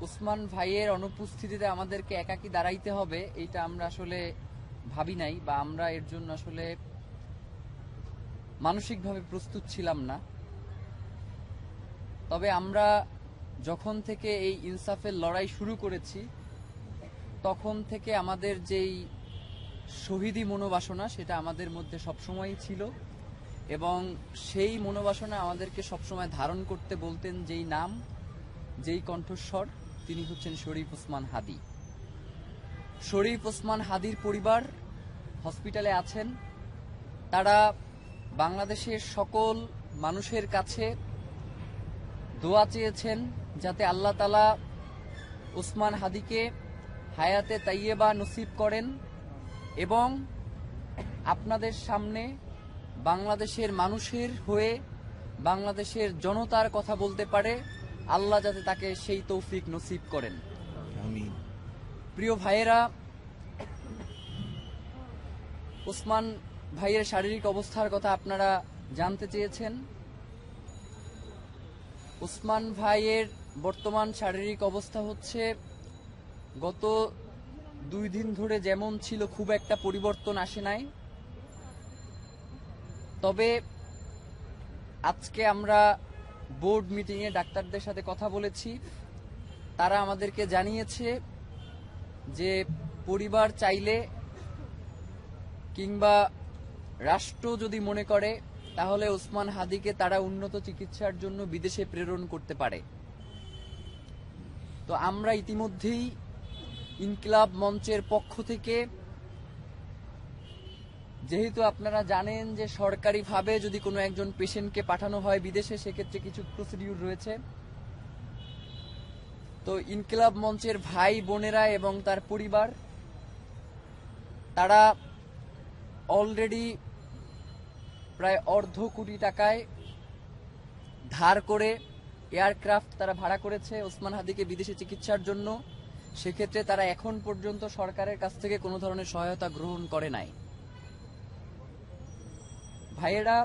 ওসমান ভাইয়ের অনুপস্থিতিতে আমাদেরকে একাকী দাঁড়াইতে হবে এইটা আমরা আসলে ভাবি নাই, বা আমরা এর জন্য আসলে মানসিকভাবে প্রস্তুত ছিলাম না। তবে আমরা যখন থেকে এই ইনসাফের লড়াই শুরু করেছি তখন থেকে আমাদের যেই শহীদি মনোবাসনা সেটা আমাদের মধ্যে সবসময়ই ছিল, এবং সেই মনোবাসনা আমাদেরকে সবসময় ধারণ করতে বলতেন যেই নাম, যেই কণ্ঠস্বর, তিনি হচ্ছেন শরীফ ওসমান হাদী। শরীফ ওসমান হাদীর পরিবার হসপিটালে আছেন। তারা বাংলাদেশের সকল মানুষের কাছে দোয়া চেয়েছেন যাতে আল্লাহ তাআলা ওসমান হাদীকে হায়াতে তাইয়্যেবা নসিব করেন, এবং আপনাদের সামনে বাংলাদেশের মানুষের হয়ে বাংলাদেশের জনতার কথা বলতে পারে। আল্লাহ যাতে তাকে সেই তৌফিক নসিব করেন, আমিন। প্রিয় ভাইয়েরা, ওসমান ভাইয়ের শারীরিক অবস্থার কথা আপনারা জানতে চেয়েছেন। ওসমান ভাইয়ের বর্তমান শারীরিক অবস্থা হচ্ছে গত 2 দিন ধরে যেমন ছিল খুব একটা পরিবর্তন আসে নাই। তবে আজকে আমরা বোর্ড মিটিংয়ে ডাক্তারদের সাথে কথা বলেছি। তারা আমাদেরকে জানিয়েছে যে পরিবার চাইলে কিংবা রাষ্ট্র যদি মনে করে তাহলে ওসমান হাদীকে তারা উন্নত চিকিৎসার জন্য বিদেশে প্রেরণ করতে পারে। তো আমরা ইতিমধ্যেই ইনকিলাব মঞ্চের পক্ষ থেকে, যেহেতু আপনারা জানেন যে সরকারিভাবে যদি কোনো একজন পেশেন্টকে পাঠানো হয় বিদেশে সেক্ষেত্রে কিছু প্রসিডিউর রয়েছে, তো ইনকিলাব মঞ্চের ভাই বোনেরা এবং তার পরিবার তারা অলরেডি প্রায় $1.5 কোটি টাকায় ধার করে এয়ারক্রাফট তারা ভাড়া করেছে ওসমান হাদীকে বিদেশে চিকিৎসার জন্য। সেক্ষেত্রে তারা এখন পর্যন্ত সরকারের কাছ থেকে কোনো ধরনের সহায়তা গ্রহণ করে নাই। ভাইয়েরা,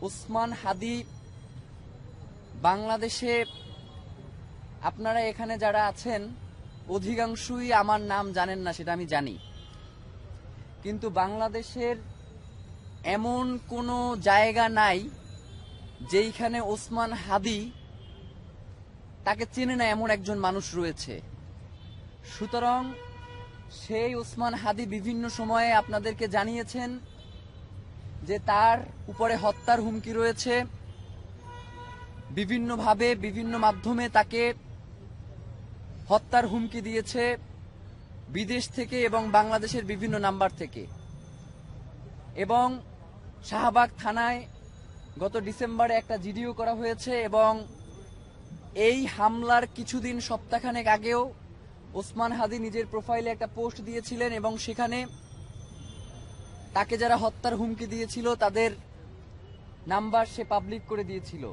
ওসমান হাদী বাংলাদেশে, আপনারা এখানে যারা আছেন অধিকাংশই আমার নাম জানেন না, সেটা আমি জানি, কিন্তু বাংলাদেশের এমন কোনো জায়গা নাই যেইখানে ওসমান হাদী তাকে চেনে না এমন একজন মানুষ রয়েছে। সুতরাং সেই ওসমান হাদী বিভিন্ন সময়ে আপনাদেরকে জানিয়েছেন যে তার উপরে হত্যার হুমকি রয়েছে। বিভিন্নভাবে বিভিন্ন মাধ্যমে তাকে হত্যার হুমকি দিয়েছে বিদেশ থেকে এবং বাংলাদেশের বিভিন্ন নাম্বার থেকে। এবং শাহবাগ থানায় গত ডিসেম্বরে একটা জিডিও করা হয়েছে, এবং এই হামলার কিছুদিন সপ্তাহখানেক আগেও ওসমান হাদী নিজের প্রোফাইলে একটা পোস্ট দিয়েছিলেন, এবং সেখানে তাকে যারা হত্যার হুমকি দিয়েছিল তাদের নাম্বার সে পাবলিক করে দিয়েছিল।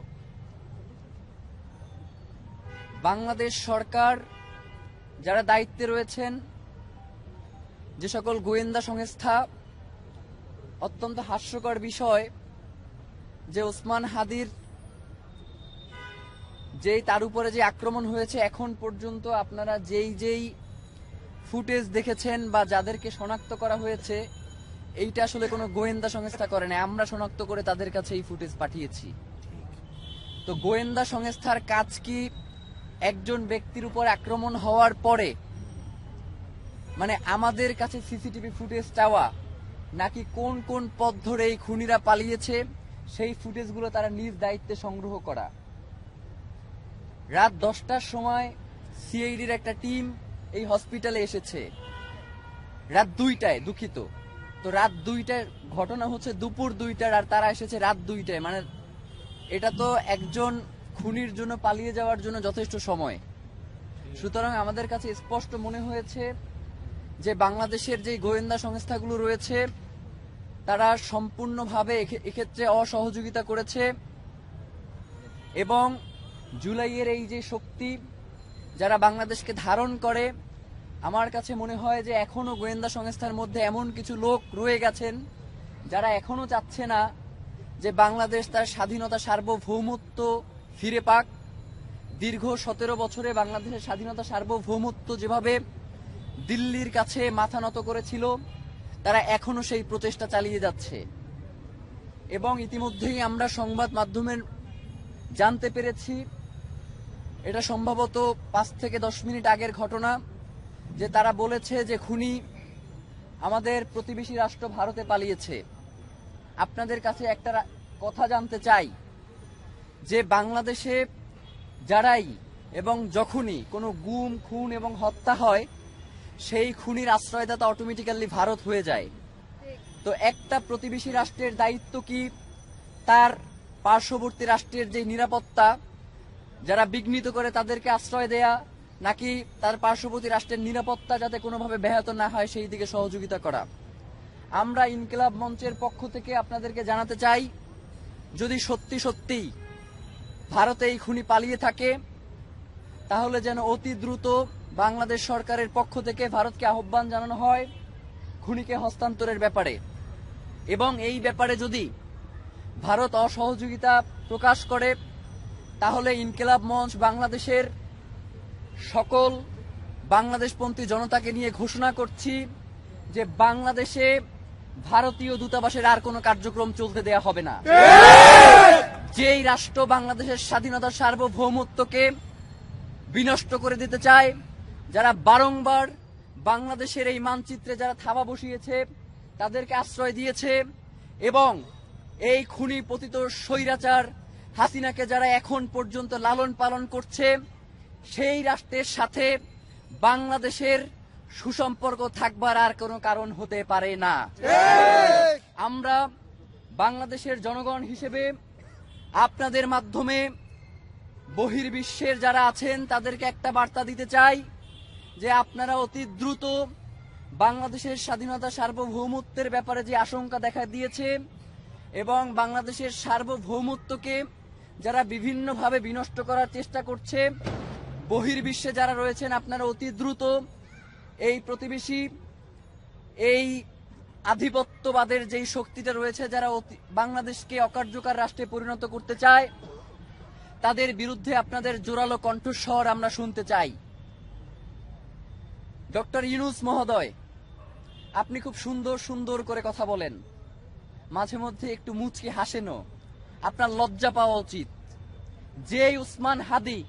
বাংলাদেশ সরকার যারা দায়িত্বে রয়েছেন, যে সকল গোয়েন্দা সংস্থা, অত্যন্ত হাস্যকর বিষয় যে ওসমান হাদীর যেই তার উপরে যে আক্রমণ হয়েছে এখন পর্যন্ত আপনারা যেই ফুটেজ দেখেছেন বা যাদেরকে শনাক্ত করা হয়েছে এইটা আসলে কোনো গোয়েন্দা সংস্থা করে না, আমরা শনাক্ত করে তাদের কাছে এই ফুটেজ পাঠিয়েছি। তো গোয়েন্দা সংস্থার কাজ কি একজন ব্যক্তির উপর আক্রমণ হওয়ার পরে মানে আমাদের কাছে সিসিটিভি ফুটেজ চাওয়া, নাকি কোন কোন পথ ধরে এই খুনিরা পালিয়েছে সেই ফুটেজগুলো তারা নিজ দায়িত্বে সংগ্রহ করা? রাত 10টার সময় সিআইডির একটা টিম এই হসপিটালে এসেছে, রাত 2টায়, দুঃখিত, তো রাত 2টায় ঘটনা হচ্ছে দুপুর 2টার, আর তারা এসেছে রাত 2টায়। মানে এটা তো একজন খুনির জন্য পালিয়ে যাওয়ার জন্য যথেষ্ট সময়। সুতরাং আমাদের কাছে স্পষ্ট মনে হয়েছে যে বাংলাদেশের যে গোয়েন্দা সংস্থাগুলো রয়েছে তারা সম্পূর্ণভাবে এক্ষেত্রে অসহযোগিতা করেছে, এবং জুলাইয়ের এই যে শক্তি যারা বাংলাদেশকে ধারণ করে, আমার কাছে মনে হয় যে এখনো গোয়েন্দা সংস্থার মধ্যে এমন কিছু লোক রয়ে গেছেন যারা এখনো চাচ্ছে না যে বাংলাদেশ তার স্বাধীনতা সার্বভৌমত্ব ফিরে পাক, দীর্ঘ 17 বছরে বাংলাদেশের স্বাধীনতা সার্বভৌমত্ব যেভাবে দিল্লির কাছে মাথা নত করেছিল, তারা এখনো সেই প্রচেষ্টা চালিয়ে যাচ্ছে। এবং ইতিমধ্যেই আমরা সংবাদ মাধ্যমের জানতে পেরেছি, এটা সম্ভবত 5 থেকে 10 মিনিট আগের ঘটনা, যে তারা বলেছে যে খুনি আমাদের প্রতিবেশী রাষ্ট্র ভারতে পালিয়েছে। আপনাদের কাছে একটা কথা জানতে চাই যে বাংলাদেশে যারাই এবং যখনই কোনো গুম, খুন এবং হত্যা হয়, সেই খুনির আশ্রয়দাতা অটোমেটিক্যালি ভারত হয়ে যায়। তো একটা প্রতিবেশী রাষ্ট্রের দায়িত্ব কি তার পার্শ্ববর্তী রাষ্ট্রের যে নিরাপত্তা, যারা বিঘ্নিত করে তাদেরকে আশ্রয় দেয়া, নাকি তার পার্শ্ববর্তী রাষ্ট্রের নিরাপত্তা যাতে কোনোভাবে ব্যাহত না হয় সেই দিকে সহযোগিতা করা? আমরা ইনকিলাব মঞ্চের পক্ষ থেকে আপনাদেরকে জানাতে চাই, যদি সত্যি সত্যি ভারতে এই খুনি পালিয়ে থাকে, তাহলে যেন অতি দ্রুত বাংলাদেশ সরকারের পক্ষ থেকে ভারতকে আহ্বান জানানো হয় খুনিকে হস্তান্তরের ব্যাপারে। এবং এই ব্যাপারে যদি ভারত অসহযোগিতা প্রকাশ করে, তাহলে ইনকিলাব মঞ্চ বাংলাদেশের সকল বাংলাদেশপন্থী জনতাকে নিয়ে ঘোষণা করছি যে বাংলাদেশে ভারতীয় দূতাবাসের আর কোনো কার্যক্রম চলতে দেয়া হবে না। যেই রাষ্ট্র বাংলাদেশের স্বাধীনতার সার্বভৌমত্বকে বিনষ্ট করে দিতে চায়, যারা বারংবার বাংলাদেশের এই মানচিত্রে যারা থাবা বসিয়েছে, তাদেরকে আশ্রয় দিয়েছে, এবং এই খুনি পতিত স্বৈরাচার হাসিনাকে যারা এখন পর্যন্ত লালন পালন করছে, সেই রাষ্ট্রের সাথে বাংলাদেশের সুসম্পর্ক থাকবার আর কোনো কারণ হতে পারে না। আমরা বাংলাদেশের জনগণ হিসেবে আপনাদের মাধ্যমে বহির্বিশ্বের যারা আছেন তাদেরকে একটা বার্তা দিতে চাই যে আপনারা অতি দ্রুত বাংলাদেশের স্বাধীনতা সার্বভৌমত্বের ব্যাপারে যে আশঙ্কা দেখা দিয়েছে এবং বাংলাদেশের সার্বভৌমত্বকে যারা বিভিন্নভাবে বিনষ্ট করার চেষ্টা করছে, বহির্বিশ্বে যারা রয়েছেন, আপনারা অতি দ্রুত এই প্রতিবেশী এই আধিপত্যবাদের যেই শক্তিটা রয়েছে, যারা বাংলাদেশকে অকার্যকর রাষ্ট্রে পরিণত করতে চায়, তাদের বিরুদ্ধে আপনাদের জোরালো কণ্ঠস্বর আমরা শুনতে চাই। ডক্টর ইউনূস মহোদয়, আপনি খুব সুন্দর সুন্দর করে কথা বলেন, মাঝে মধ্যে একটু মুচকি হাসেনও, আপনার লজ্জা পাওয়া উচিত। যে উসমান হাদি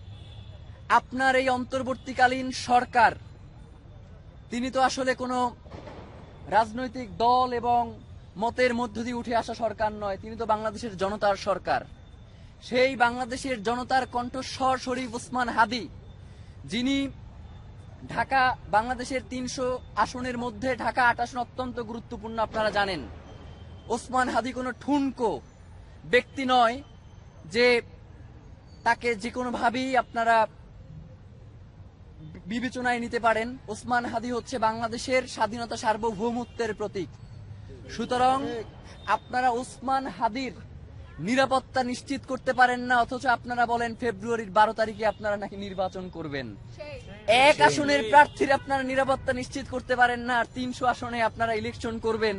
আপনার এই অন্তর্বর্তীকালীন সরকার, তিনি তো আসলে কোনো রাজনৈতিক দল এবং মতের মধ্য দিয়ে উঠে আসা সরকার নয়, তিনি তো বাংলাদেশের জনতার সরকার। সেই বাংলাদেশের জনতার কণ্ঠস্বর শরীফ উসমান হাদি, যিনি ঢাকা, বাংলাদেশের 300 আসনের মধ্যে ঢাকা 8 আসন অত্যন্ত গুরুত্বপূর্ণ, আপনারা জানেন। ওসমান হাদি কোনো ঠুনকো ব্যক্তি নয় যে তাকে যে কোনোভাবেই আপনারা বিবেচনায় নিতে পারেন। ওসমান হাদি হচ্ছে বাংলাদেশের স্বাধীনতা সার্বভৌমত্বের প্রতীক। সুতরাং আপনারা ওসমান হাদির নিরাপত্তা নিশ্চিত করতে পারেন না, অথচ আপনারা বলেন ফেব্রুয়ারির 12 তারিখে আপনারা নাকি নির্বাচন করবেন। এক আসনের প্রার্থীর আপনারা নিরাপত্তা নিশ্চিত করতে পারেন না, আর 300 আসনে আপনারা ইলেকশন করবেন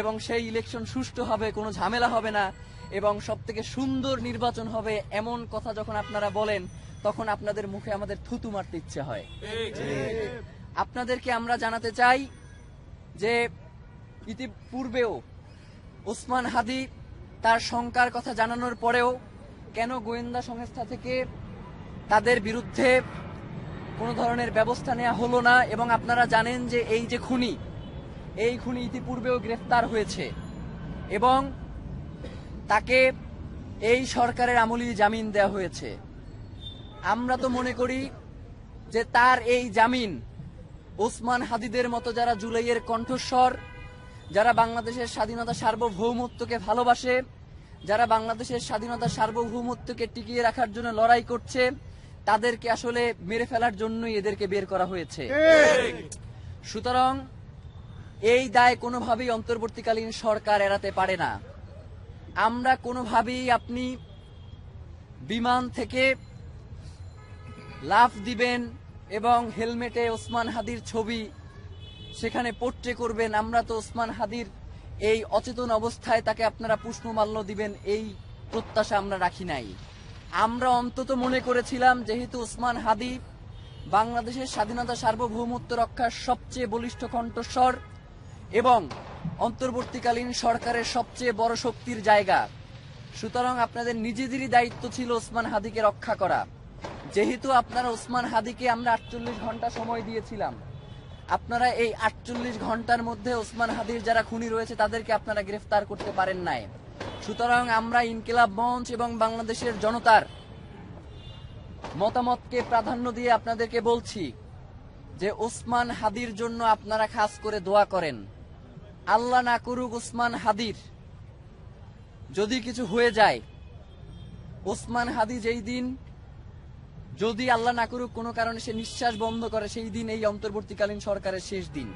এবং সেই ইলেকশন সুষ্ঠু হবে, কোনো ঝামেলা হবে না এবং সবথেকে সুন্দর নির্বাচন হবে, এমন কথা যখন আপনারা বলেন, তখন আপনাদের মুখে আমাদের থুতু মারতে ইচ্ছে হয়। আপনাদেরকে আমরা জানাতে চাই যে ইতিপূর্বেও ওসমান হাদি তার শঙ্কার কথা জানানোর পরেও কেন গোয়েন্দা সংস্থা থেকে তাদের বিরুদ্ধে কোনো ধরনের ব্যবস্থা নেওয়া হলো না। এবং আপনারা জানেন যে এই যে খুনি, এই খুনি ইতিপূর্বেও গ্রেফতার হয়েছে এবং তাকে এই সরকারের আমলি জামিন দেওয়া হয়েছে। আমরা তো মনে করি যে তার এই জামিন ওসমান হাদিদের মতো যারা জুলাইয়ের কণ্ঠস্বর, যারা বাংলাদেশের স্বাধীনতা সার্বভৌমত্বকে ভালোবাসে, যারা বাংলাদেশের স্বাধীনতা সার্বভৌমত্বকে টিকিয়ে রাখার জন্য লড়াই করছে, তাদেরকে আসলে মেরে ফেলার জন্যই এদেরকে বের করা হয়েছে। সুতরাং এই দায় কোনোভাবেই অন্তর্বর্তীকালীন সরকার এড়াতে পারে না। আমরা কোনোভাবেই আপনি বিমান থেকে লাফ দিবেন এবং হেলমেটে ওসমান হাদির ছবি সেখানে পোট্রে করবেন, আমরা তো ওসমান হাদির এই অচেতন অবস্থায় তাকে আপনারা পুষ্পমাল্য দিবেন, এই প্রত্যাশা আমরা রাখি নাই। আমরা অন্তত মনে করেছিলাম যেহেতু ওসমান হাদি বাংলাদেশের স্বাধীনতা সার্বভৌমত্ব রক্ষার সবচেয়ে বলিষ্ঠ কণ্ঠস্বর এবং অন্তর্বর্তীকালীন সরকারের সবচেয়ে বড় শক্তির জায়গা, সুতরাং আপনাদের নিজেদেরই দায়িত্ব ছিল ওসমান হাদিকে রক্ষা করা। যেহেতু আপনারা ওসমান হাদিকে আমরা 48 ঘন্টা সময় দিয়েছিলাম, আপনারা এই 48 ঘন্টার মধ্যে ওসমান হাদির যারা খুনি রয়েছে তাদেরকে আপনারা গ্রেফতার করতে পারেন নাই। সুতরাং আমরা ইনকিলাব মঞ্চ এবং বাংলাদেশের জনতার মতামতকে প্রাধান্য দিয়ে আপনাদেরকে বলছি যে ওসমান হাদির জন্য আপনারা খাস করে দোয়া করেন। আল্লাহ না করুক ওসমান হাদির যদি কিছু হয়ে যায়, ওসমান হাদি যেই দিন যদি আল্লাহ না করুক কোনো কারণে সে নিঃশ্বাস বন্ধ করে, সেই দিন এই অন্তর্বর্তীকালীন সরকারের শেষ দিন।